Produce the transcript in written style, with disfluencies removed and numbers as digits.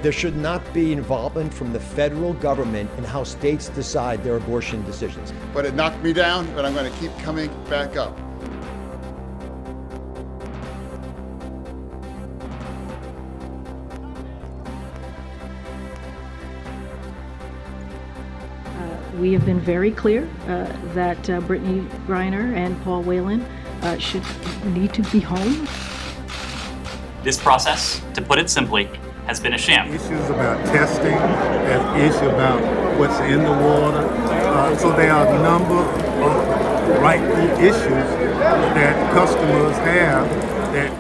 There should not be involvement from the federal government in how states decide their abortion decisions. But it knocked me down, but I'm going to keep coming back up. We have been very clear that Brittany Griner and Paul Whelan should need to be home. This process, to put it simply, has been a sham. Issues about testing, there's issues about what's in the water. So there are a number of rightful issues that customers have that